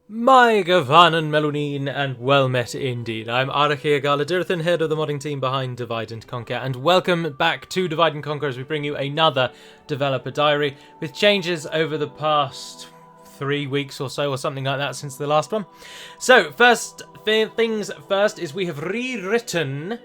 My Gavanan Melonin, and well met indeed. I'm Arachia Galadirthan, head of the modding team behind Divide and Conquer, and welcome back to Divide and Conquer as we bring you another developer diary with changes over the past 3 weeks or so, or something like that, since the last one. So, first things first is we have rewritten,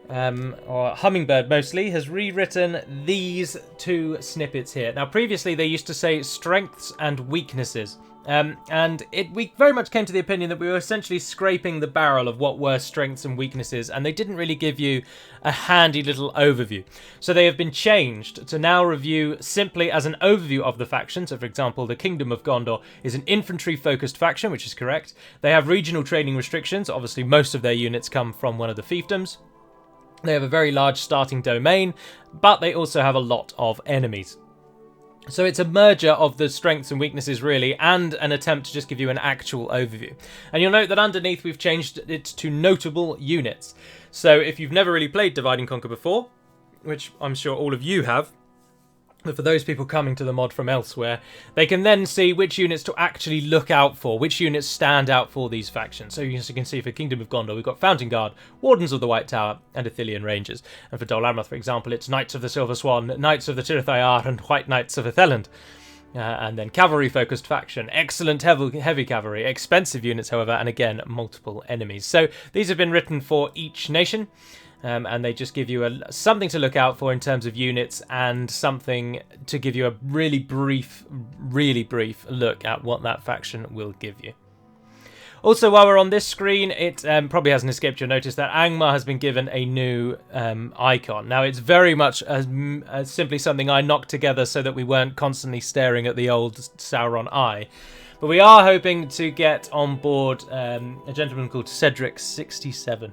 or Hummingbird mostly, has rewritten these two snippets here. Now, previously they used to say strengths and weaknesses. We very much came to the opinion that we were essentially scraping the barrel of what were strengths and weaknesses, and they didn't really give you a handy little overview. So they have been changed to now review simply as an overview of the faction. So, for example, the Kingdom of Gondor is an infantry-focused faction, which is correct. They have regional training restrictions. Obviously, most of their units come from one of the fiefdoms. They have a very large starting domain, but they also have a lot of enemies. So it's a merger of the strengths and weaknesses, really, and an attempt to just give you an actual overview. And you'll note that underneath we've changed it to notable units. So if you've never really played Divide and Conquer before, which I'm sure all of you have, but for those people coming to the mod from elsewhere, they can then see which units to actually look out for, which units stand out for these factions. So as you can see, for Kingdom of Gondor, we've got Fountain Guard, Wardens of the White Tower, and Ithilien Rangers. And for Dol Amroth, for example, it's Knights of the Silver Swan, Knights of the Tirithayar, and White Knights of Itheland. And then cavalry-focused faction, excellent heavy cavalry, expensive units, however, and again, multiple enemies. So these have been written for each nation. And they just give you something to look out for in terms of units and something to give you a really brief look at what that faction will give you. Also, while we're on this screen, it probably hasn't escaped your notice that Angmar has been given a new icon. Now, it's very much simply something I knocked together so that we weren't constantly staring at the old Sauron eye. But we are hoping to get on board a gentleman called Cedric67.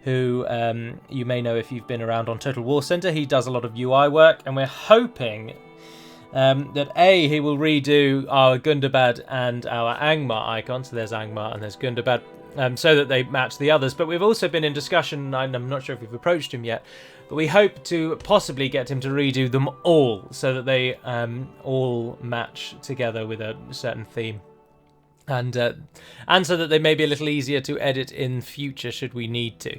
Who you may know if you've been around on Total War Center. He does a lot of UI work, and we're hoping that he will redo our Gundabad and our Angmar icons. So there's Angmar and there's Gundabad, so that they match the others. But we've also been in discussion, and I'm not sure if we've approached him yet, but we hope to possibly get him to redo them all, so that they all match together with a certain theme. And so that they may be a little easier to edit in future should we need to.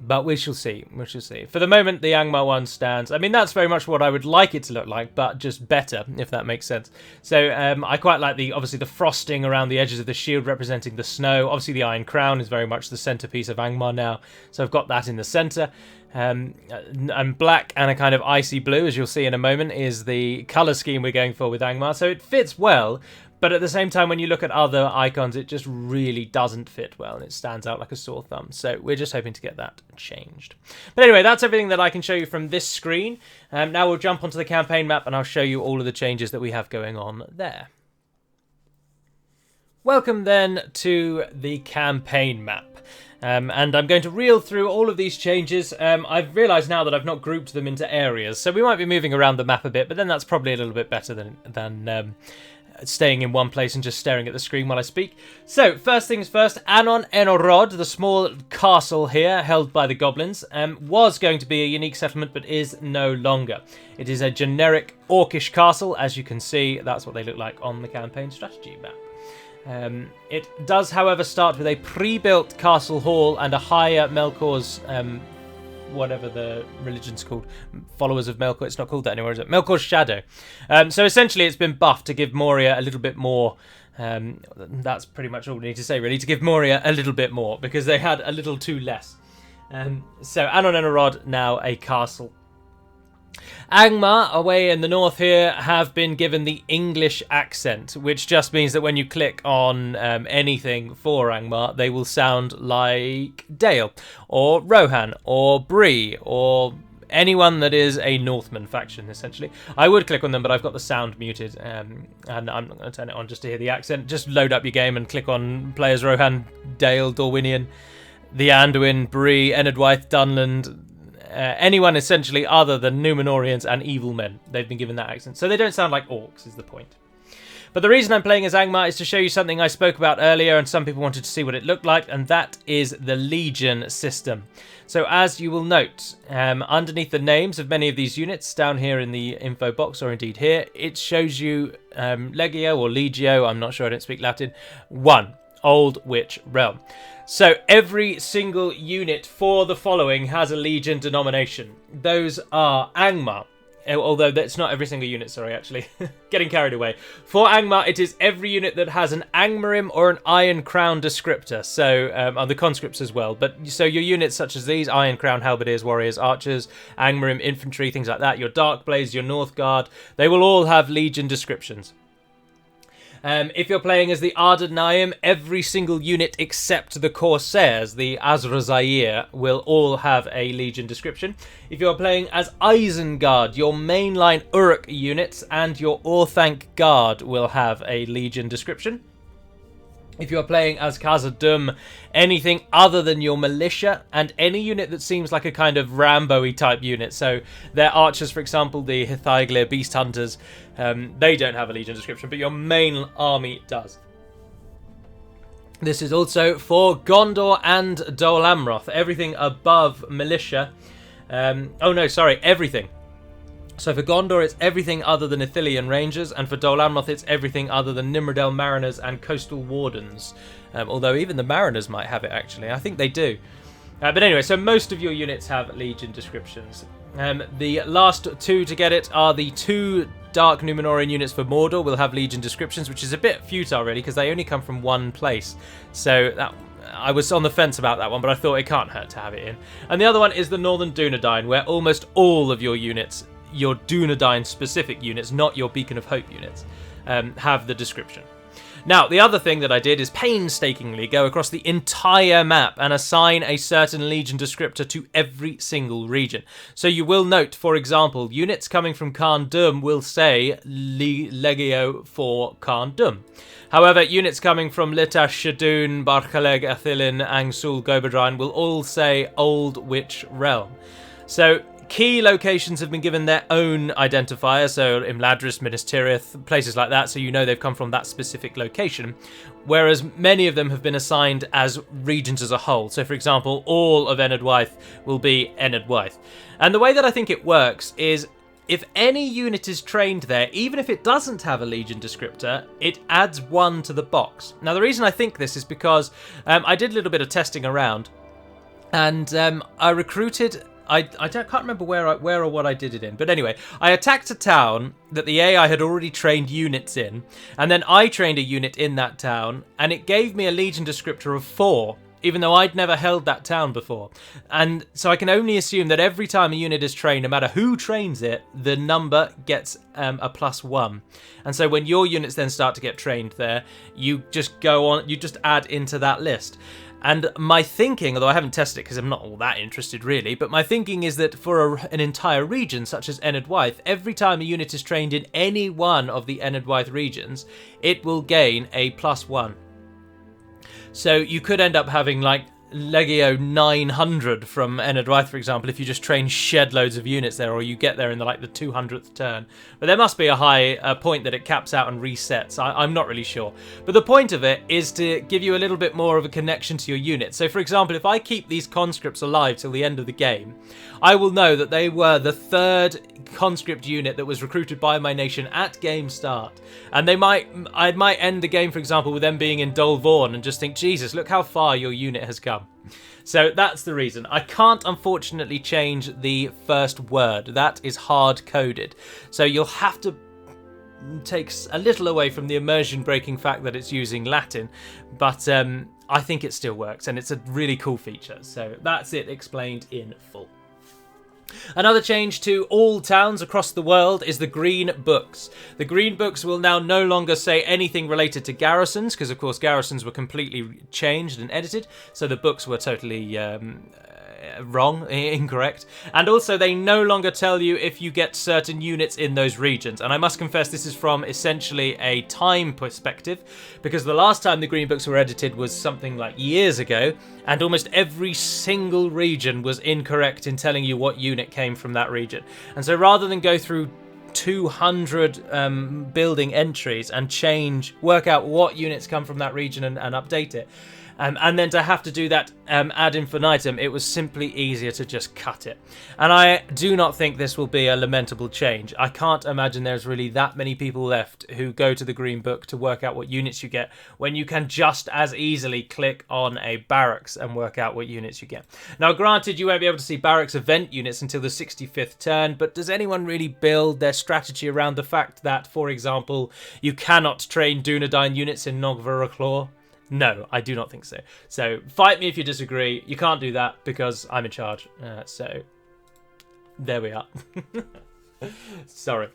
But we shall see. We shall see. For the moment, the Angmar one stands. I mean, that's very much what I would like it to look like, but just better, if that makes sense. So I quite like obviously the frosting around the edges of the shield representing the snow. Obviously, the Iron Crown is very much the centerpiece of Angmar now. So I've got that in the center. And black and a kind of icy blue, as you'll see in a moment, is the color scheme we're going for with Angmar. So it fits well. But at the same time, when you look at other icons, it just really doesn't fit well, and it stands out like a sore thumb. So we're just hoping to get that changed. But anyway, that's everything that I can show you from this screen. Now we'll jump onto the campaign map, and I'll show you all of the changes that we have going on there. Welcome then to the campaign map. And I'm going to reel through all of these changes. I've realised now that I've not grouped them into areas, so we might be moving around the map a bit, but then that's probably a little bit better than staying in one place and just staring at the screen while I speak. So, first things first, Anon Enorod, the small castle here held by the goblins, was going to be a unique settlement but is no longer. It is a generic orcish castle, as you can see. That's what they look like on the campaign strategy map. It does, however, start with a pre-built castle hall and a higher Melkor's, whatever the religion's called, followers of Melkor. It's not called that anymore, is it? Melkor's Shadow. So essentially it's been buffed to give Moria a little bit more. That's pretty much all we need to say, really, to give Moria a little bit more, because they had a little too less. So Anon Enorod, now a castle. Angmar, away in the north here, have been given the English accent, which just means that when you click on anything for Angmar, they will sound like Dale, or Rohan, or Bree, or anyone that is a Northman faction, essentially. I would click on them, but I've got the sound muted, and I'm not going to turn it on just to hear the accent. Just load up your game and click on players Rohan, Dale, Dorwinian, the Anduin, Bree, Enedwyth, Dunland, anyone essentially other than Númenóreans and evil men. They've been given that accent. So they don't sound like orcs, is the point. But the reason I'm playing as Angmar is to show you something I spoke about earlier and some people wanted to see what it looked like, and that is the Legion system. So as you will note, underneath the names of many of these units, down here in the info box, or indeed here, it shows you Legio or Legio, I'm not sure, I don't speak Latin, 1, Old Witch Realm. So every single unit for the following has a Legion denomination. Those are Angmar. Although that's not every single unit, sorry, actually. Getting carried away. For Angmar, it is every unit that has an Angmarim or an Iron Crown descriptor. So, are the conscripts as well. But so your units such as these, Iron Crown, Halberdiers, Warriors, Archers, Angmarim, Infantry, things like that, your Dark Blades, your North Guard, they will all have Legion descriptions. If you're playing as the Ardanaim, every single unit except the Corsairs, the Azrazair, will all have a Legion description. If you're playing as Isengard, your mainline Uruk units and your Orthanc Guard will have a Legion description. If you're playing as Khazad-dûm, anything other than your militia and any unit that seems like a kind of Rambo-y type unit, so their archers, for example, the Hithaiglir Beast Hunters, they don't have a Legion description, but your main army does. This is also for Gondor and Dol Amroth, everything above militia. Everything. So for Gondor, it's everything other than Ithilien Rangers, and for Dol Amroth, it's everything other than Nimrodel Mariners and Coastal Wardens. Although even the Mariners might have it, actually. I think they do. But anyway, so most of your units have Legion descriptions. The last two to get it are the 2 Dark Numenorian units for Mordor will have Legion descriptions, which is a bit futile, really, because they only come from one place. So I was on the fence about that one, but I thought it can't hurt to have it in. And the other one is the Northern Dunedain, where almost all of your units, your Dunedain specific units, not your Beacon of Hope units, have the description. Now, the other thing that I did is painstakingly go across the entire map and assign a certain Legion descriptor to every single region. So you will note, for example, units coming from Khazad-dûm will say Legio for Khazad-dûm. However, units coming from Litash, Shadun, Barchaleg, Athilin, Angsul, Gobadrine will all say Old Witch Realm. So key locations have been given their own identifier, so Imladris, Minas Tirith, places like that, so you know they've come from that specific location, whereas many of them have been assigned as regions as a whole. So for example, all of Enedd Wyth will be Enedd Wyth. And the way that I think it works is, if any unit is trained there, even if it doesn't have a Legion descriptor, it adds 1 to the box. Now the reason I think this is because I did a little bit of testing around, and I recruited... I can't remember where or what I did it in. But anyway, I attacked a town that the AI had already trained units in. And then I trained a unit in that town. And it gave me a Legion descriptor of 4. Even though I'd never held that town before. And so I can only assume that every time a unit is trained, no matter who trains it, the number gets a +1. And so when your units then start to get trained there, you just go on, you just add into that list. And my thinking, although I haven't tested it because I'm not all that interested really, but my thinking is that for an entire region such as Enedd Wyth, every time a unit is trained in any one of the Enedd Wyth regions, it will gain a +1. So you could end up having like Legio 900 from Enedd Wyth, for example, if you just train shed loads of units there, or you get there in the 200th turn. But there must be a high point that it caps out and resets. I'm not really sure. But the point of it is to give you a little bit more of a connection to your unit. So for example, if I keep these conscripts alive till the end of the game, I will know that they were the 3rd conscript unit that was recruited by my nation at game start. And I might end the game, for example, with them being in Dol Vorn and just think, Jesus, look how far your unit has come. So that's the reason. I can't unfortunately change the first word. That is hard coded. So you'll have to take a little away from the immersion breaking fact that it's using Latin. But I think it still works, and it's a really cool feature. So that's it explained in full. Another change to all towns across the world is the Green Books. The Green Books will now no longer say anything related to garrisons, because of course garrisons were completely changed and edited, so the books were totally wrong, incorrect. And also they no longer tell you if you get certain units in those regions. And I must confess this is from essentially a time perspective, because the last time the Green Books were edited was something like years ago, and almost every single region was incorrect in telling you what unit came from that region. And so rather than go through 200 building entries and work out what units come from that region and update it. And then to have to do that ad infinitum, it was simply easier to just cut it. And I do not think this will be a lamentable change. I can't imagine there's really that many people left who go to the Green Book to work out what units you get, when you can just as easily click on a barracks and work out what units you get. Now, granted, you won't be able to see barracks event units until the 65th turn, but does anyone really build their strategy around the fact that, for example, you cannot train Dunedain units in Nogvaraclaw? No, I do not think so. So fight me if you disagree. You can't do that because I'm in charge. So there we are. Sorry.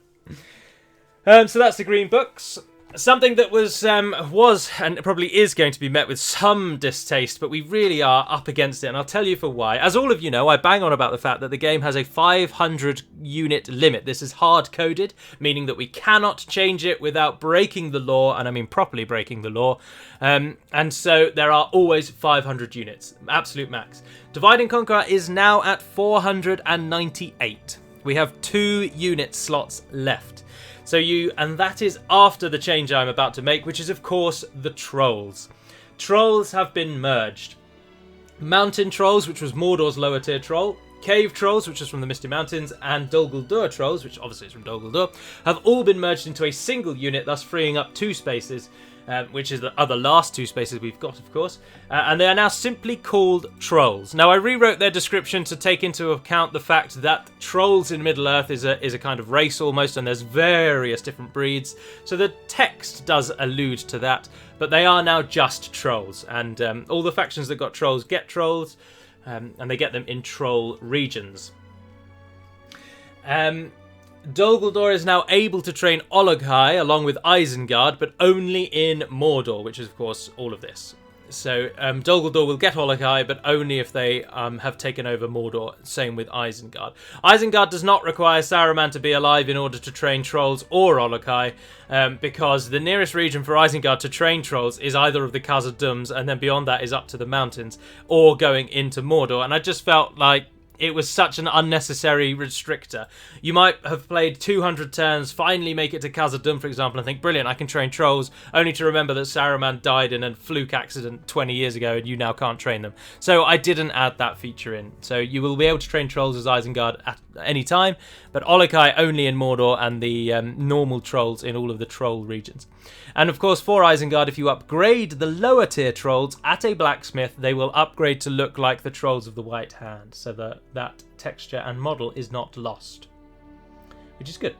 So that's the Green Books. Something that was and probably is going to be met with some distaste, but we really are up against it, and I'll tell you for why. As all of you know, I bang on about the fact that the game has a 500 unit limit. This is hard-coded, meaning that we cannot change it without breaking the law, and I mean properly breaking the law. And so there are always 500 units, absolute max. Divide and Conquer is now at 498. We have 2 unit slots left. And that is after the change I'm about to make, which is, of course, the Trolls. Trolls have been merged. Mountain Trolls, which was Mordor's lower tier troll, Cave Trolls, which is from the Misty Mountains, and Dol Guldur Trolls, which obviously is from Dol Guldur, have all been merged into a single unit, thus freeing up 2 spaces, which is the other last 2 spaces we've got, of course. And they are now simply called Trolls. Now, I rewrote their description to take into account the fact that Trolls in Middle-earth is a kind of race almost, and there's various different breeds. So the text does allude to that, but they are now just Trolls. And all the factions that got Trolls get Trolls, and they get them in Troll regions. Dol Guldur is now able to train Ologhai along with Isengard, but only in Mordor, which is, of course, all of this. So Dol Guldur will get Ologhai, but only if they have taken over Mordor. Same with Isengard. Isengard does not require Saruman to be alive in order to train Trolls or Ologhai, because the nearest region for Isengard to train Trolls is either of the Khazad-dûms, and then beyond that is up to the mountains, or going into Mordor. And I just felt like it was such an unnecessary restrictor. You might have played 200 turns, finally make it to Khazad-dûm, for example, and think, brilliant, I can train Trolls, only to remember that Saruman died in a fluke accident 20 years ago and you now can't train them. So I didn't add that feature in. So you will be able to train Trolls as Isengard at any time, but Ologhai only in Mordor, and the normal Trolls in all of the Troll regions. And of course, for Isengard, if you upgrade the lower tier Trolls at a blacksmith, they will upgrade to look like the Trolls of the White Hand, so that texture and model is not lost, which is good.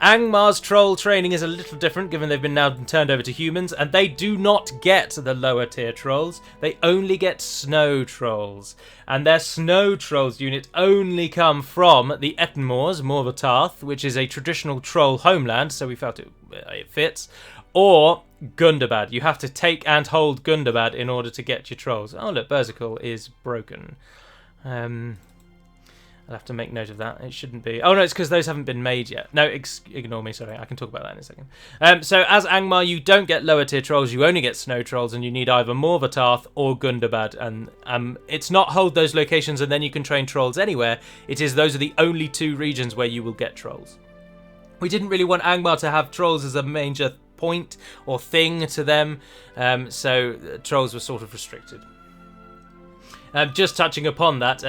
Angmar's troll training is a little different, given they've been now turned over to humans, and they do not get the lower tier trolls. They only get snow trolls, and their snow trolls unit only come from the Ettenmoors, Morvatarth, which is a traditional troll homeland, so we felt it fits, or Gundabad. You have to take and hold Gundabad in order to get your trolls. Oh look, Berserkle is broken. I'll have to make note of that. It shouldn't be. Oh no, it's because those haven't been made yet. No, ignore me, sorry. I can talk about that in a second. So as Angmar, you don't get lower tier trolls, you only get snow trolls, and you need either Morvatarth or Gundabad. And it's not hold those locations and then you can train trolls anywhere. It is those are the only 2 regions where you will get trolls. We didn't really want Angmar to have trolls as a major point or thing to them, so trolls were sort of restricted. Just touching upon that,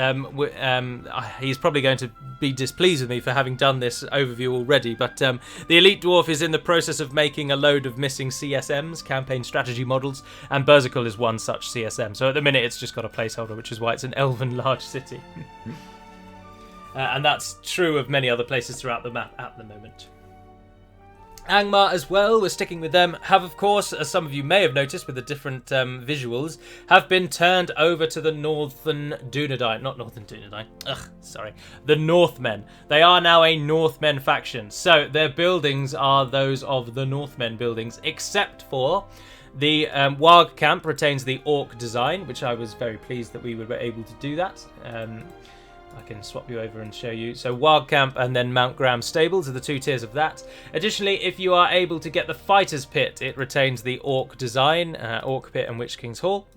he's probably going to be displeased with me for having done this overview already, but the Elite Dwarf is in the process of making a load of missing CSMs, campaign strategy models, and Berserkle is one such CSM. So at the minute it's just got a placeholder, which is why it's an elven large city. And that's true of many other places throughout the map at the moment. Angmar as well, we're sticking with them, have of course, as some of you may have noticed with the different visuals, have been turned over to the Northern Dunedain. Not Northern Dunedain, the Northmen. They are now a Northmen faction, so their buildings are those of the Northmen buildings, except for the Warg Camp retains the Orc design, which I was very pleased that we were able to do that. I can swap you over and show you. So Warg Camp and then Mount Graham Stables are the 2 tiers of that. Additionally, if you are able to get the Fighter's Pit, it retains the Orc design, Orc Pit and Witch King's Hall.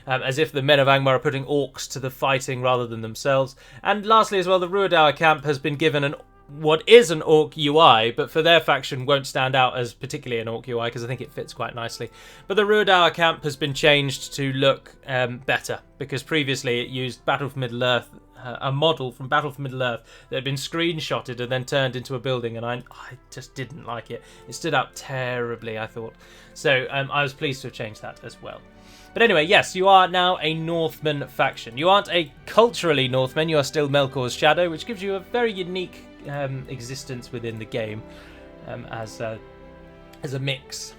As if the men of Angmar are putting orcs to the fighting rather than themselves. And lastly as well, the Ruidour Camp has been given an what is an Orc UI, but for their faction won't stand out as particularly an Orc UI because I think it fits quite nicely. But the Ruidour camp has been changed to look better, because previously it used Battle for Middle-earth, a model from Battle for Middle-earth that had been screenshotted and then turned into a building, and I just didn't like it. It stood out terribly, I thought. So I was pleased to have changed that as well. But anyway, yes, you are now a Northman faction. You aren't a culturally Northman, you are still Melkor's Shadow, which gives you a very unique existence within the game as a mix.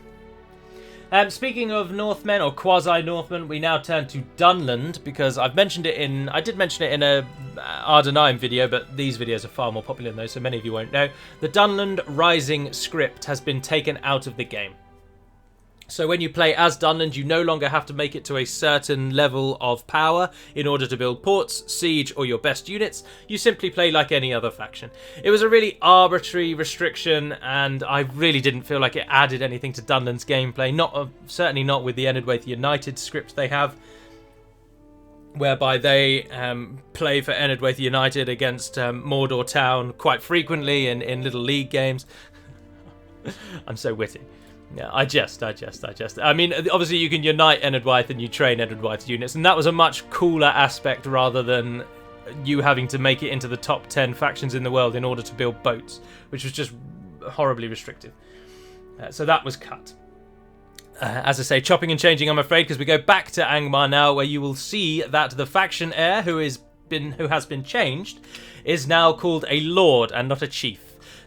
Speaking of Northmen, or quasi-Northmen, we now turn to Dunland, because I did mention it in a Ardenheim video, but these videos are far more popular than those, so many of you won't know. The Dunland Rising script has been taken out of the game. So when you play as Dunland, you no longer have to make it to a certain level of power in order to build ports, siege, or your best units. You simply play like any other faction. It was a really arbitrary restriction, and I really didn't feel like it added anything to Dunland's gameplay. Certainly not with the Enedwaith United script they have, whereby they play for Enedwaith United against Mordor Town quite frequently in little league games. I'm so witty. Yeah, I jest. I mean, obviously you can unite Enedwaith and you train Enedwaith's units, and that was a much cooler aspect rather than you having to make it into the top 10 factions in the world in order to build boats, which was just horribly restrictive. So that was cut. As I say, chopping and changing, I'm afraid, because we go back to Angmar now, where you will see that the faction heir who has been changed is now called a lord and not a chief.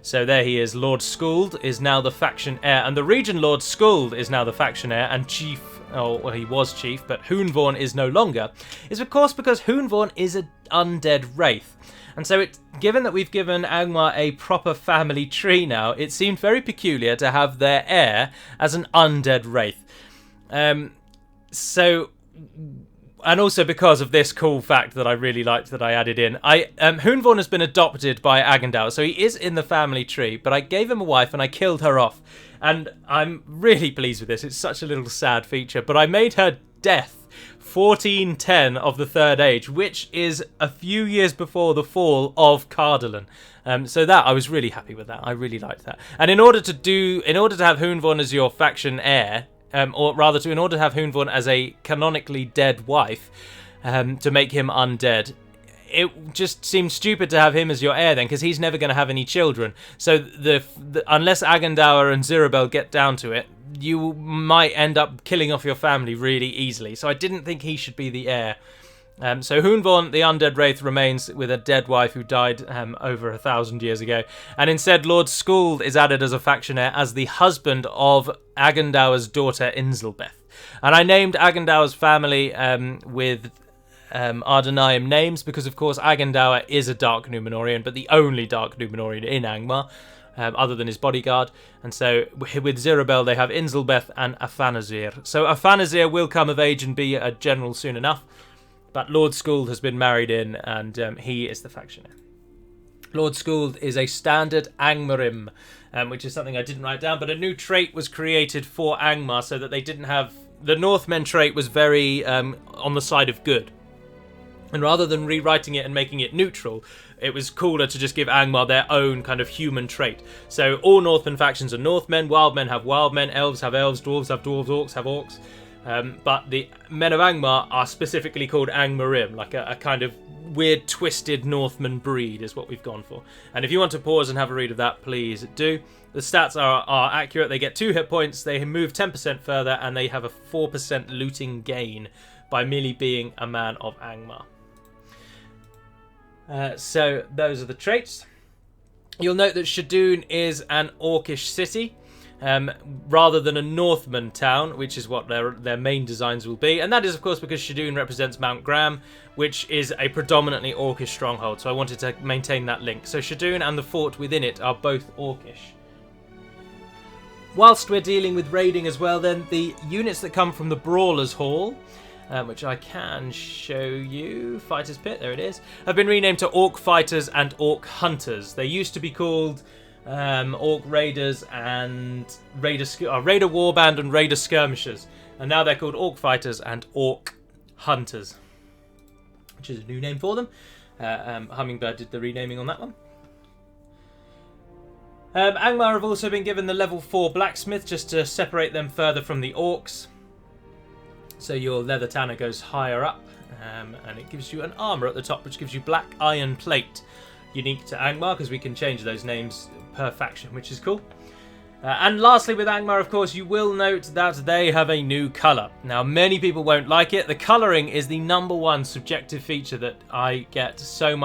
So there he is. Lord Skuld is now the faction heir, and the Region Lord Skuld is now the faction heir, and Chief, oh, well, he was Chief, but Hoonvorn is no longer, is of course because Hoonvorn is an undead wraith. And so given that we've given Angmar a proper family tree now, it seemed very peculiar to have their heir as an undead wraith. And also because of this cool fact that I really liked that I added in. Hoonvorn has been adopted by Agendour, so he is in the family tree, but I gave him a wife and I killed her off. And I'm really pleased with this. It's such a little sad feature, but I made her death 1410 of the Third Age, which is a few years before the fall of Cardolan. So that, I was really happy with that. I really liked that. And in order to have Hoonvorn as your faction heir, in order to have Hoonvorn as a canonically dead wife, to make him undead, it just seems stupid to have him as your heir then, because he's never going to have any children. So unless Agendour and Zirabel get down to it, you might end up killing off your family really easily. So I didn't think he should be the heir. So Hoonvorn, the undead wraith, remains with a dead wife who died over 1,000 years ago. And instead, Lord Skuld is added as a faction heir as the husband of Agendour's daughter, Inzelbeth. And I named Agendour's family with Ardenheim names because, of course, Agendour is a Dark Numenorian, but the only Dark Numenorian in Angmar, other than his bodyguard. And so with Zirabel, they have Inzelbeth and Afanazir. So Afanazir will come of age and be a general soon enough. But Lord Skuld has been married in, and he is the faction heir. Lord Skuld is a standard Angmarim, which is something I didn't write down, but a new trait was created for Angmar so that they didn't have... The Northmen trait was very on the side of good. And rather than rewriting it and making it neutral, it was cooler to just give Angmar their own kind of human trait. So all Northman factions are Northmen, Wildmen have Wildmen, Elves have Elves, Dwarves have Dwarves, Orcs have Orcs. But the men of Angmar are specifically called Angmarim, like a kind of weird twisted Northman breed is what we've gone for. And if you want to pause and have a read of that, please do. The stats are accurate. They get 2 hit points, they move 10% further, and they have a 4% looting gain by merely being a man of Angmar. So those are the traits. You'll note that Shadoon is an Orcish city. Rather than a Northman town, which is what their main designs will be. And that is, of course, because Shadoon represents Mount Graham, which is a predominantly Orcish stronghold. So I wanted to maintain that link. So Shadoon and the fort within it are both Orcish. Whilst we're dealing with raiding as well, then, the units that come from the Brawler's Hall, which I can show you, Fighter's Pit, there it is, have been renamed to Orc Fighters and Orc Hunters. They used to be called... Orc Raiders and Raider Warband and Raider Skirmishers, and now they're called Orc Fighters and Orc Hunters, which is a new name for them. Hummingbird did the renaming on that one. Angmar have also been given the level 4 blacksmith just to separate them further from the orcs. So your leather tanner goes higher up, and it gives you an armour at the top, which gives you black iron plate, unique to Angmar, because we can change those names per faction, which is cool. And lastly, with Angmar, of course, you will note that they have a new colour. Now, many people won't like it. The colouring is the #1 subjective feature that I get so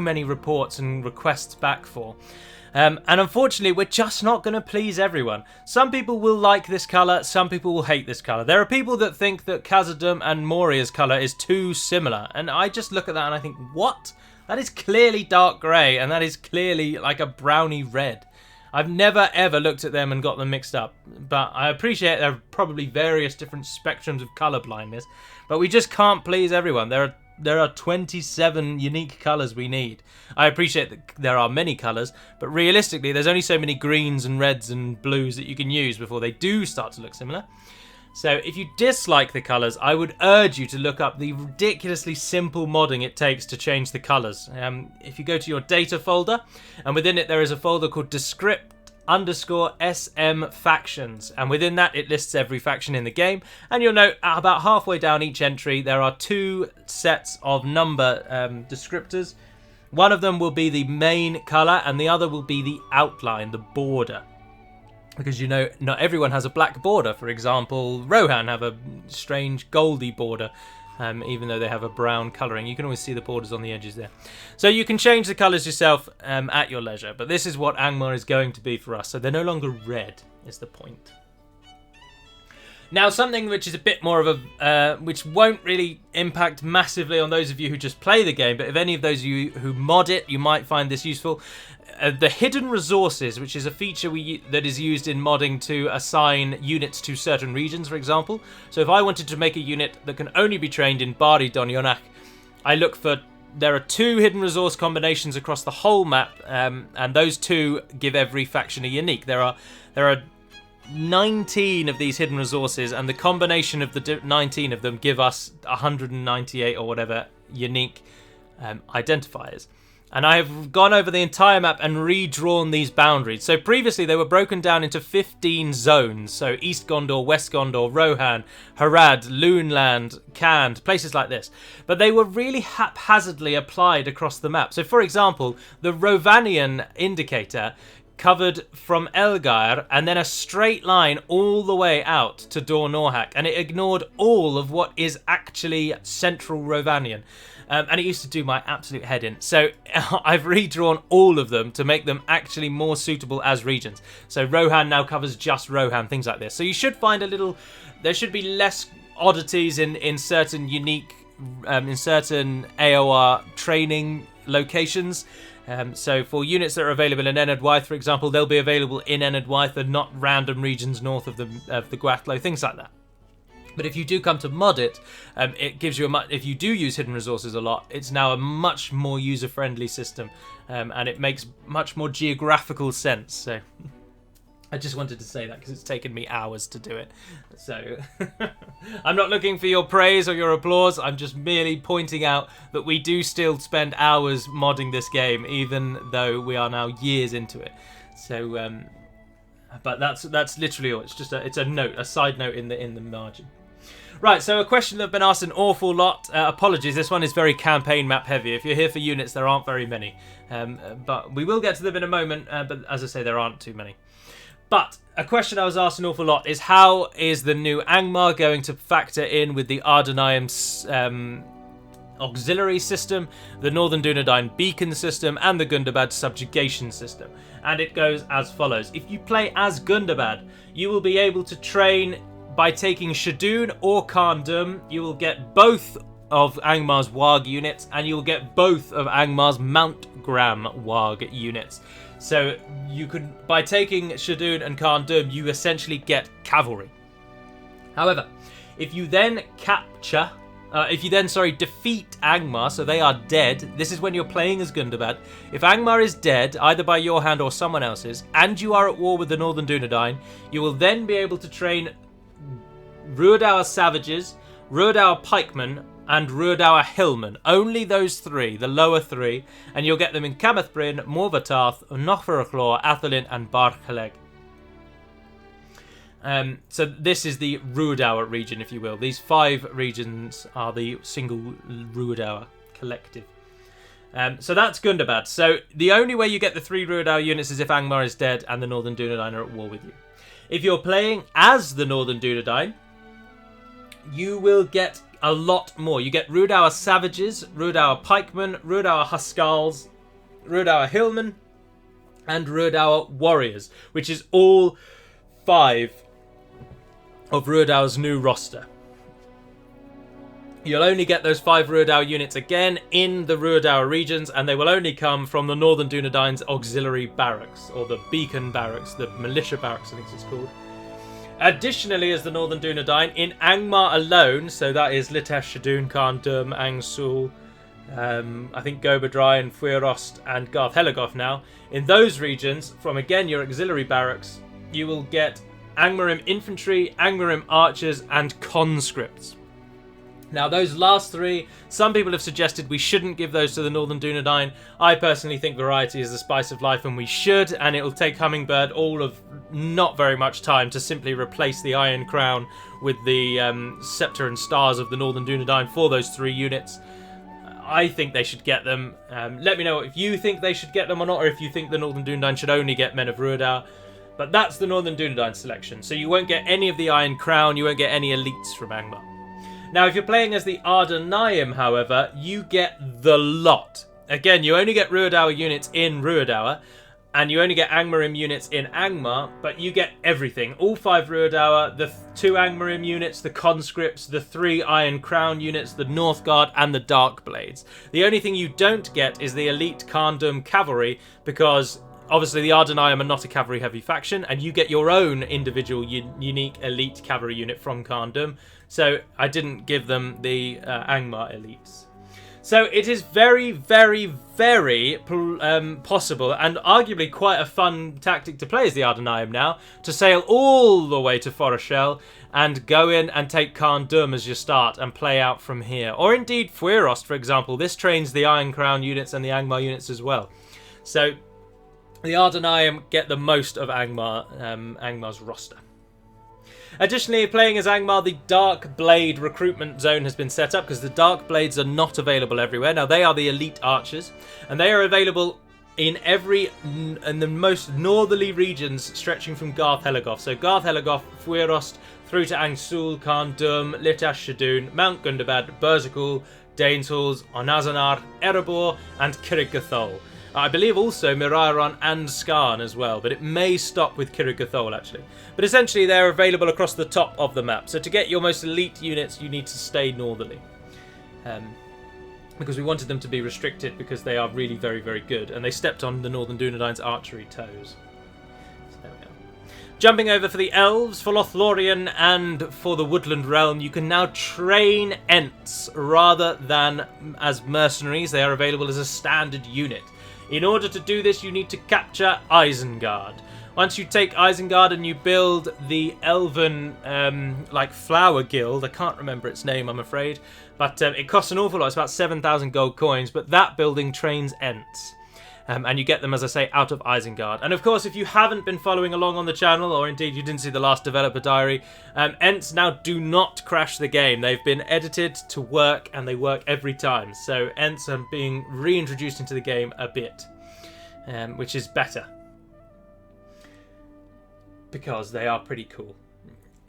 many reports and requests back for. And unfortunately, we're just not going to please everyone. Some people will like this colour, some people will hate this colour. There are people that think that Khazad-dûm and Moria's colour is too similar. And I just look at that and I think, what? That is clearly dark grey, and that is clearly like a browny red. I've never ever looked at them and got them mixed up. But I appreciate there are probably various different spectrums of colour blindness. But we just can't please everyone. There are 27 unique colours we need. I appreciate that there are many colours, but realistically there's only so many greens and reds and blues that you can use before they do start to look similar. So if you dislike the colours, I would urge you to look up the ridiculously simple modding it takes to change the colours. If you go to your data folder, and within it there is a folder called descript_SM factions, and within that it lists every faction in the game, and you'll note about halfway down each entry there are 2 sets of number descriptors. One of them will be the main colour and the other will be the outline, the border. Because you know, not everyone has a black border. For example, Rohan have a strange goldy border, even though they have a brown colouring. You can always see the borders on the edges there. So you can change the colours yourself at your leisure. But this is what Angmar is going to be for us. So they're no longer red, is the point. Now, something which is a bit more of a... which won't really impact massively on those of you who just play the game, but if any of those of you who mod it, you might find this useful. The hidden resources, which is a feature that is used in modding to assign units to certain regions, for example. So if I wanted to make a unit that can only be trained in Bari Donyonak, I look for... There are 2 hidden resource combinations across the whole map, and those 2 give every faction a unique. There are 19 of these hidden resources, and the combination of the 19 of them give us 198 or whatever unique identifiers. And I have gone over the entire map and redrawn these boundaries. So previously they were broken down into 15 zones. So East Gondor, West Gondor, Rohan, Harad, Loonland, Khand, places like this. But they were really haphazardly applied across the map. So for example, the Rovanian indicator covered from Elgair and then a straight line all the way out to Dor Norhak, and it ignored all of what is actually central Rovanian. And it used to do my absolute head in. So I've redrawn all of them to make them actually more suitable as regions. So Rohan now covers just Rohan, things like this. So you should find there should be less oddities in certain unique, in certain AOR training locations. So for units that are available in Ened Wyth, for example, they'll be available in Ened Wyth and not random regions north of the Gwathlo, things like that. But if you do come to mod it, it gives you if you do use hidden resources a lot, it's now a much more user-friendly system, and it makes much more geographical sense. So I just wanted to say that because it's taken me hours to do it. So I'm not looking for your praise or your applause. I'm just merely pointing out that we do still spend hours modding this game, even though we are now years into it. So, but that's literally all. It's just it's a note, a side note in the margin. Right, so a question that I've been asked an awful lot. Apologies, this one is very campaign map heavy. If you're here for units, there aren't very many. But we will get to them in a moment, but as I say, there aren't too many. But a question I was asked an awful lot is, how is the new Angmar going to factor in with the Ardenaim's auxiliary system, the Northern Dunedain beacon system, and the Gundabad subjugation system? And it goes as follows. If you play as Gundabad, you will be able to train by taking Shadoon or Khand-dûm. You will get both of Angmar's Warg units, and you will get both of Angmar's Mount Gram Warg units. So you could, by taking Shadoon and Khand-dûm, you essentially get cavalry. However, if you then defeat Angmar, so they are dead, this is when you're playing as Gundabad. If Angmar is dead, either by your hand or someone else's, and you are at war with the Northern Dunedain, you will then be able to train Ruadour Savages, Ruadour Pikemen, and Ruidour Hillman. Only those three, the lower three, and you'll get them in Camethbryn, Morvatarth, Knockferaclaw, Athelin, and Barchaleg. So this is the Ruidour region, if you will. These 5 regions are the single Ruidour collective. So that's Gundabad. So the only way you get the 3 Ruidour units is if Angmar is dead and the Northern Dunedain are at war with you. If you're playing as the Northern Dunedain, you will get a lot more. You get Ruidour Savages, Ruidour Pikemen, Ruidour Huskarls, Ruidour Hillmen, and Ruidour Warriors, which is all 5 of Ruidour's new roster. You'll only get those 5 Ruidour units again in the Ruidour regions, and they will only come from the Northern Dunedain's auxiliary barracks, or the beacon barracks, the militia barracks I think it's called. Additionally, as the Northern Dunedain, in Angmar alone, so that is Litesh, Shadun, Khan Dum, Angsul, I think Gobadrai, Fuerost, and Garth Helagoth now, in those regions, from again your auxiliary barracks, you will get Angmarim infantry, Angmarim archers, and conscripts. Now, those last 3, some people have suggested we shouldn't give those to the Northern Dunedain. I personally think variety is the spice of life, and we should, and it'll take Hummingbird all of not very much time to simply replace the Iron Crown with the Scepter and Stars of the Northern Dunedain for those 3 units. I think they should get them. Let me know if you think they should get them or not, or if you think the Northern Dunedain should only get Men of Ruidour. But that's the Northern Dunedain selection. So you won't get any of the Iron Crown, you won't get any elites from Angmar. Now, if you're playing as the Ardanaim, however, you get the lot. Again, you only get Ruidour units in Ruidour, and you only get Angmarim units in Angmar, but you get everything. All 5 Ruidour, the 2 Angmarim units, the conscripts, the 3 Iron Crown units, the Northguard, and the Dark Blades. The only thing you don't get is the elite Khandum cavalry, because obviously the Ardanaim are not a cavalry-heavy faction, and you get your own individual unique elite cavalry unit from Khandum. So I didn't give them the Angmar elites. So it is very, very, very possible, and arguably quite a fun tactic to play as the Ardanaim now, to sail all the way to Foreshell and go in and take Khandum as your start and play out from here. Or indeed Fuerost, for example. This trains the Iron Crown units and the Angmar units as well. So the Ardanaim get the most of Angmar's roster. Additionally, playing as Angmar, the Dark Blade recruitment zone has been set up because the Dark Blades are not available everywhere. Now, they are the elite archers, and they are available in the most northerly regions stretching from Garth Helagoth. So Garth Helagoth, Fuerost, through to Angsul, Khandum, Litash Shadun, Mount Gundabad, Berzakul, Daneshalls, Onazanar, Erebor, and Kiriggathol. I believe also Mirairon and Skarn as well, but it may stop with Kiriggathol actually. But essentially they're available across the top of the map. So to get your most elite units, you need to stay northerly. Because we wanted them to be restricted because they are really very, very good. And they stepped on the Northern Dunedain's archery toes. So there we go. Jumping over for the Elves, for Lothlorien, and for the Woodland Realm, you can now train Ents rather than as mercenaries. They are available as a standard unit. In order to do this, you need to capture Isengard. Once you take Isengard and you build the Elven, flower guild, I can't remember its name, I'm afraid, but it costs an awful lot. It's about 7,000 gold coins, but that building trains Ents. And you get them, as I say, out of Isengard. And of course, if you haven't been following along on the channel, or indeed you didn't see the last developer diary, Ents now do not crash the game. They've been edited to work, and they work every time. So Ents are being reintroduced into the game a bit, which is better, because they are pretty cool.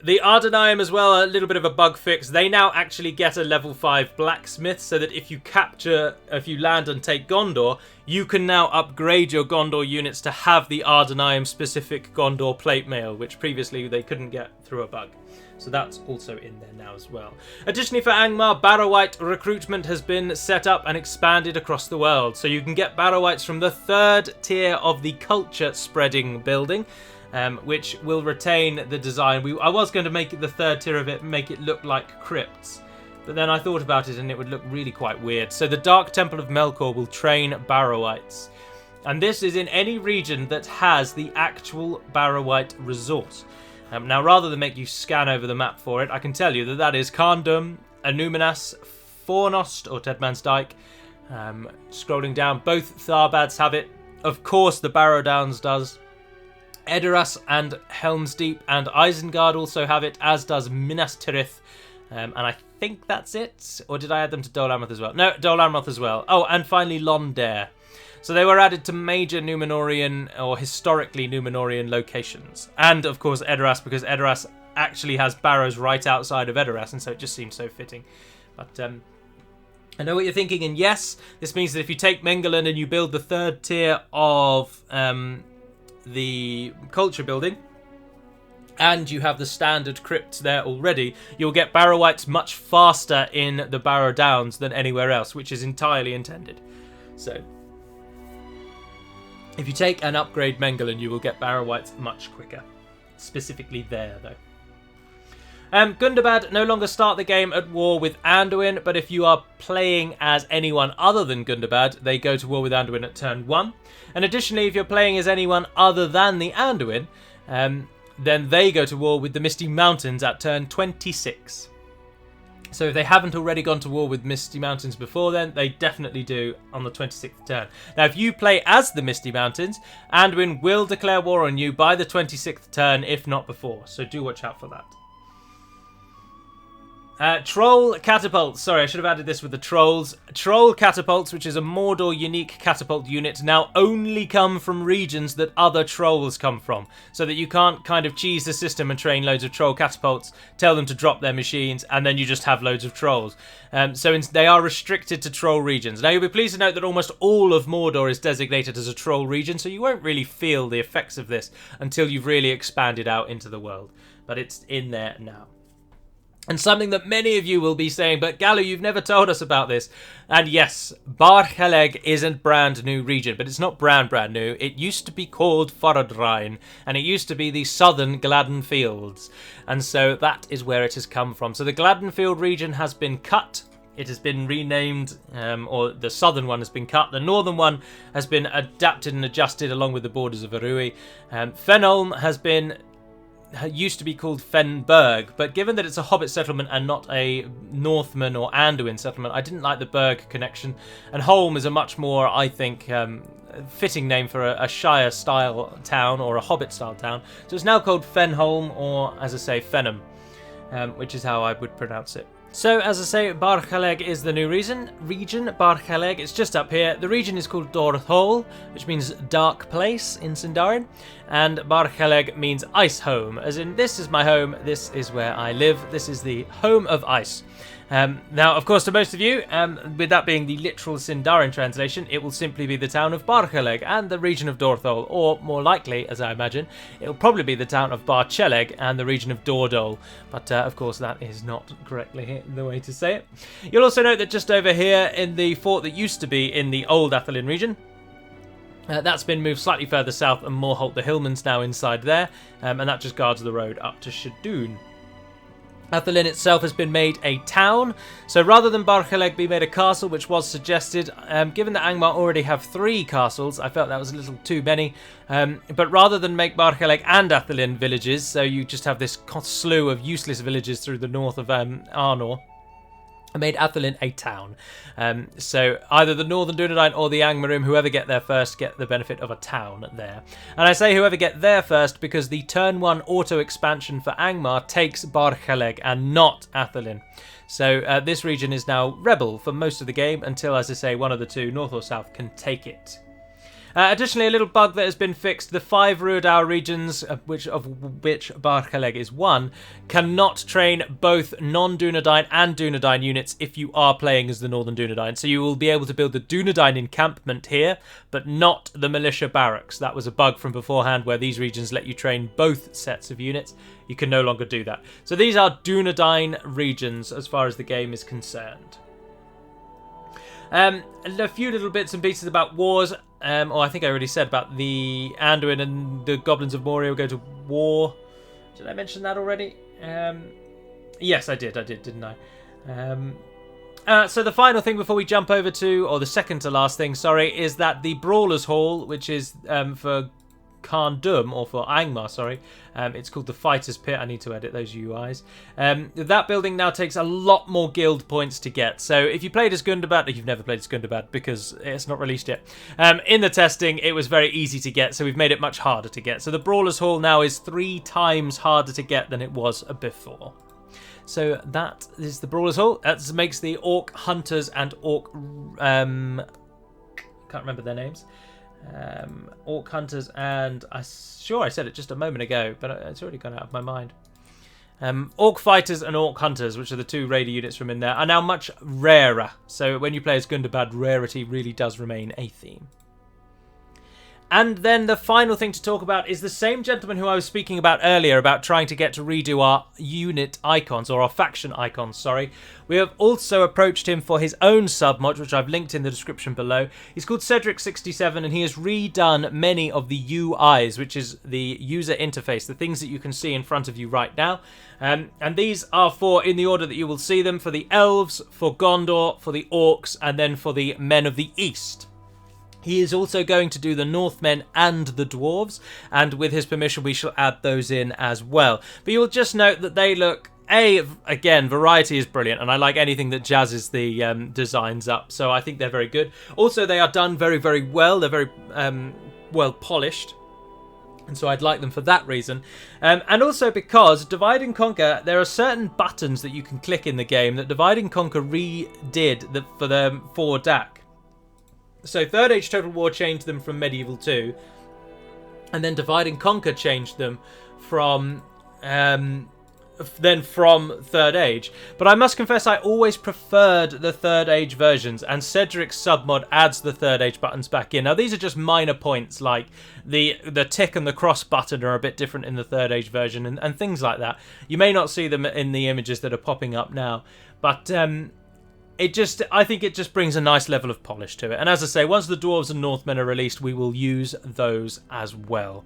The Ardanaim as well, a little bit of a bug fix. They now actually get a level 5 blacksmith, so that if you land and take Gondor, you can now upgrade your Gondor units to have the Ardanaim specific Gondor plate mail, which previously they couldn't get through a bug. So that's also in there now as well. Additionally, for Angmar, Barrowite recruitment has been set up and expanded across the world. So you can get Barrowites from the 3rd tier of the culture spreading building, which will retain the design. I was going to make it the 3rd tier of it, make it look like crypts, but then I thought about it and it would look really quite weird. So the Dark Temple of Melkor will train Barrowites, and this is in any region that has the actual Barrowite resource. Now, rather than make you scan over the map for it, I can tell you that that is Khandum, Anuminas, Fornost, or Tedman's Dyke. Scrolling down, both Tharbads have it. Of course, the Barrow Downs does. Edoras and Helm's Deep and Isengard also have it, as does Minas Tirith. And I think that's it. Or did I add them to Dol Amroth as well? No, Dol Amroth as well. Oh, and finally Londare. So they were added to major Númenorian or historically Númenorian locations. And, of course, Edoras, because Edoras actually has barrows right outside of Edoras, and so it just seems so fitting. But I know what you're thinking, and yes, this means that if you take Mengelan and you build the third tier of the culture building, and you have the standard crypts there already, you'll get Barrow-wights much faster in the Barrow Downs than anywhere else, which is entirely intended. So, if you take and upgrade Mengelan, you will get Barrow-wights much quicker. Specifically there, though. Gundabad no longer start the game at war with Anduin, but if you are playing as anyone other than Gundabad, they go to war with Anduin at turn 1. And additionally, if you're playing as anyone other than the Anduin, then they go to war with the Misty Mountains at turn 26. So if they haven't already gone to war with Misty Mountains before then, they definitely do on the 26th turn. Now, if you play as the Misty Mountains, Anduin will declare war on you by the 26th turn, if not before. So do watch out for that. Troll catapults. Sorry, I should have added this with the trolls. Troll catapults, which is a Mordor unique catapult unit, now only come from regions that other trolls come from. So that you can't kind of cheese the system and train loads of troll catapults, tell them to drop their machines, and then you just have loads of trolls. So they are restricted to troll regions. Now, you'll be pleased to note that almost all of Mordor is designated as a troll region, so you won't really feel the effects of this until you've really expanded out into the world. But it's in there now. And something that many of you will be saying, but Gallo, you've never told us about this. And yes, Barchaleg is a brand new region, but it's not brand new. It used to be called Forodrine, and it used to be the southern Gladden Fields. And so that is where it has come from. So the Gladden Field region has been cut. It has been renamed, or the southern one has been cut. The northern one has been adapted and adjusted along with the borders of Arui. Fenholm has been... used to be called Fenberg, but given that it's a Hobbit settlement and not a Northman or Anduin settlement, I didn't like the Berg connection, and Holm is a much more, I think, fitting name for a Shire-style town or a Hobbit-style town. So it's now called Fenholm, or, as I say, Fenham, which is how I would pronounce it. So, as I say, Barchaleg is the new region. Barchaleg, it's just up here. The region is called Dorthol, which means dark place in Sindarin. And Barchaleg means ice home, as in this is my home, this is where I live, this is the home of ice. Now, of course, to most of you, with that being the literal Sindarin translation, it will simply be the town of Barchaleg and the region of Dorthol, or more likely, as I imagine, it will probably be the town of Barcheleg and the region of Dordol. But, of course, that is not correctly the way to say it. You'll also note that just over here in the fort that used to be in the old Athelin region, that's been moved slightly further south, and Morholt the Hillman's now inside there, and that just guards the road up to Shadoon. Athelin itself has been made a town, so rather than Barchaleg be made a castle, which was suggested, given that Angmar already have 3 castles, I felt that was a little too many, but rather than make Barchaleg and Athelin villages, so you just have this slew of useless villages through the north of Arnor, I made Athelin a town. So either the Northern Dunedain or the Angmarim, whoever get there first, get the benefit of a town there. And I say whoever get there first because the turn 1 auto expansion for Angmar takes Barchaleg and not Athelin. So this region is now rebel for most of the game until, as I say, one of the two, north or south, can take it. Additionally, a little bug that has been fixed, the 5 Ruadau regions, of which Barchaleg is one, cannot train both non-Dunedain and Dunedain units if you are playing as the Northern Dunedain. So you will be able to build the Dunedain encampment here, but not the militia barracks. That was a bug from beforehand where these regions let you train both sets of units. You can no longer do that. So these are Dunedain regions as far as the game is concerned. A few little bits and pieces about wars. Or I think I already said about the Anduin and the Goblins of Moria will go to war. Did I mention that already? Yes, I did, didn't I? So the final thing before we jump over to, or the second to last thing, sorry, is that the Brawler's Hall, which is for Khan Dum, or for Angmar, sorry. It's called the Fighter's Pit. I need to edit those UIs. That building now takes a lot more guild points to get. So if you played as Gundabad, you've never played as Gundabad because it's not released yet. In the testing, it was very easy to get, so we've made it much harder to get. So the Brawler's Hall now is 3 times harder to get than it was before. So that is the Brawler's Hall. That makes the Orc Hunters and Orc... can't remember their names. Orc Hunters and... I said it just a moment ago, but it's already gone out of my mind. Orc Fighters and Orc Hunters, which are the 2 raider units from in there, are now much rarer. So when you play as Gundabad, rarity really does remain a theme. And then the final thing to talk about is the same gentleman who I was speaking about earlier, about trying to get to redo our unit icons, or our faction icons, sorry. We have also approached him for his own submod, which I've linked in the description below. He's called Cedric67, and he has redone many of the UIs, which is the user interface, the things that you can see in front of you right now. And these are for, in the order that you will see them, for the Elves, for Gondor, for the Orcs, and then for the Men of the East. He is also going to do the Northmen and the Dwarves, and with his permission we shall add those in as well. But you will just note that they look, again, variety is brilliant, and I like anything that jazzes the designs up, so I think they're very good. Also, they are done very, very well. They're very well polished, and so I'd like them for that reason. And also because Divide and Conquer, there are certain buttons that you can click in the game that Divide and Conquer redid for DaC. So 3rd Age Total War changed them from Medieval 2, and then Divide and Conquer changed them from 3rd Age. But I must confess I always preferred the 3rd Age versions, and Cedric's submod adds the 3rd Age buttons back in. Now these are just minor points, like the tick and the cross button are a bit different in the 3rd Age version, and things like that. You may not see them in the images that are popping up now, but I think it just brings a nice level of polish to it. And as I say, once the Dwarves and Northmen are released, we will use those as well.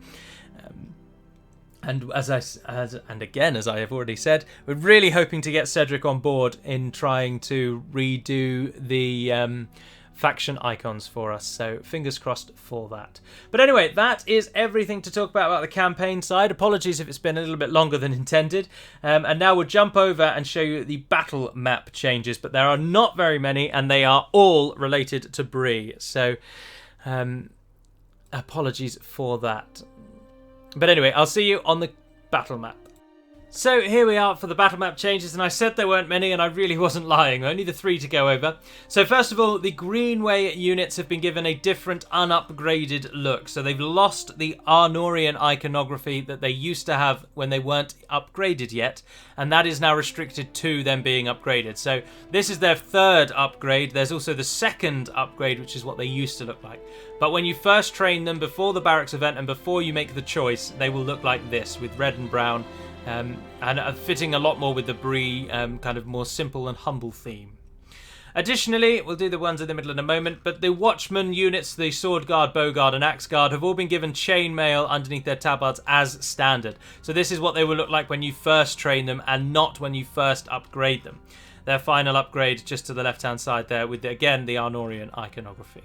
And as I have already said, we're really hoping to get Cedric on board in trying to redo the faction icons for us, so fingers crossed for that. But anyway, that is everything to talk about the campaign side. Apologies if it's been a little bit longer than intended. And now we'll jump over and show you the battle map changes, but there are not very many, and they are all related to Bree, so apologies for that. But anyway, I'll see you on the battle map. So here we are for the battle map changes, and I said there weren't many, and I really wasn't lying. Only the 3 to go over. So first of all, the Greenway units have been given a different, unupgraded look. So they've lost the Arnorian iconography that they used to have when they weren't upgraded yet, and that is now restricted to them being upgraded. So this is their 3rd upgrade. There's also the 2nd upgrade, which is what they used to look like. But when you first train them before the barracks event and before you make the choice, they will look like this, with red and brown. And fitting a lot more with the Bree kind of more simple and humble theme. Additionally, we'll do the ones in the middle in a moment, but the Watchman units, the Sword Guard, Bow Guard and Axe Guard, have all been given chainmail underneath their tabards as standard. So this is what they will look like when you first train them and not when you first upgrade them. Their final upgrade just to the left-hand side there with, again, the Arnorian iconography.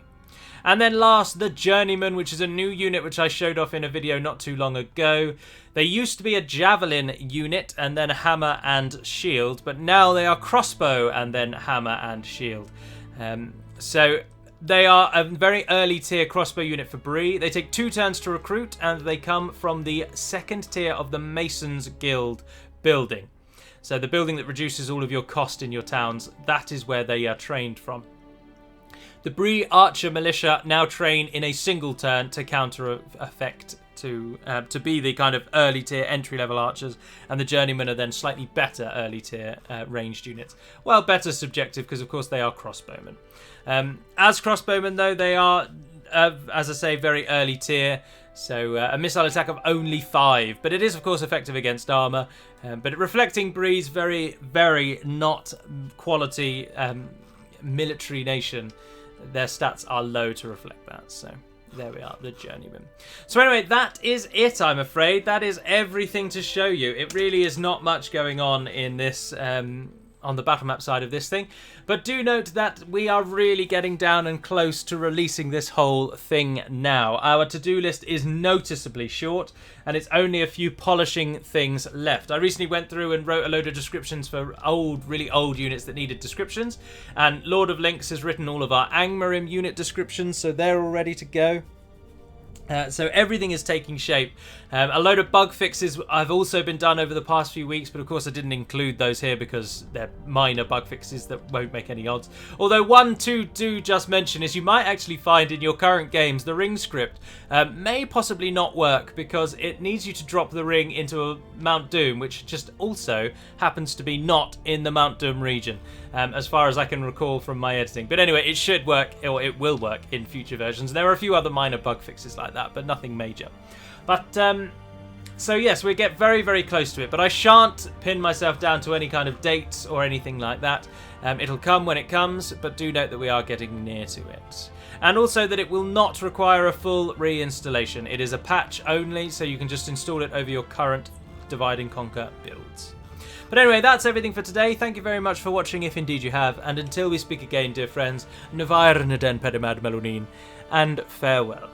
And then last, the Journeyman, which is a new unit which I showed off in a video not too long ago. They used to be a Javelin unit and then Hammer and Shield, but now they are Crossbow and then Hammer and Shield. So they are a very early tier crossbow unit for Bree. They take 2 turns to recruit, and they come from the 2nd tier of the Masons Guild building. So the building that reduces all of your cost in your towns, that is where they are trained from. The Bree Archer Militia now train in a single turn to counter effect to be the kind of early tier entry level archers, and the Journeymen are then slightly better early tier ranged units. Well, better subjective because of course they are crossbowmen. As crossbowmen though, they are as I say very early tier, so a missile attack of only 5, but it is of course effective against armor. But reflecting Bree's very, very not quality military nation, their stats are low to reflect that, so there we are, the Journeyman. So anyway, that is it, I'm afraid. That is everything to show you. It really is not much going on in this on the battle map side of this thing. But do note that we are really getting down and close to releasing this whole thing now. Our to-do list is noticeably short, and it's only a few polishing things left. I recently went through and wrote a load of descriptions for really old units that needed descriptions, and Lord of Links has written all of our Angmar unit descriptions, so they're all ready to go. So everything is taking shape. A load of bug fixes have also been done over the past few weeks, but of course I didn't include those here because they're minor bug fixes that won't make any odds. Although one to do just mention is you might actually find in your current games the ring script may possibly not work because it needs you to drop the ring into a Mount Doom, which just also happens to be not in the Mount Doom region, as far as I can recall from my editing. But anyway, it should work, or it will work in future versions. There are a few other minor bug fixes like that, but nothing major. But so yes, we get very, very close to it, but I shan't pin myself down to any kind of dates or anything like that. It'll come when it comes, but do note that we are getting near to it. And also that it will not require a full reinstallation. It is a patch only, so you can just install it over your current Divide and Conquer builds. But anyway, that's everything for today. Thank you very much for watching, if indeed you have, and until we speak again, dear friends, Navarre den Pedimad Melunin, and farewell.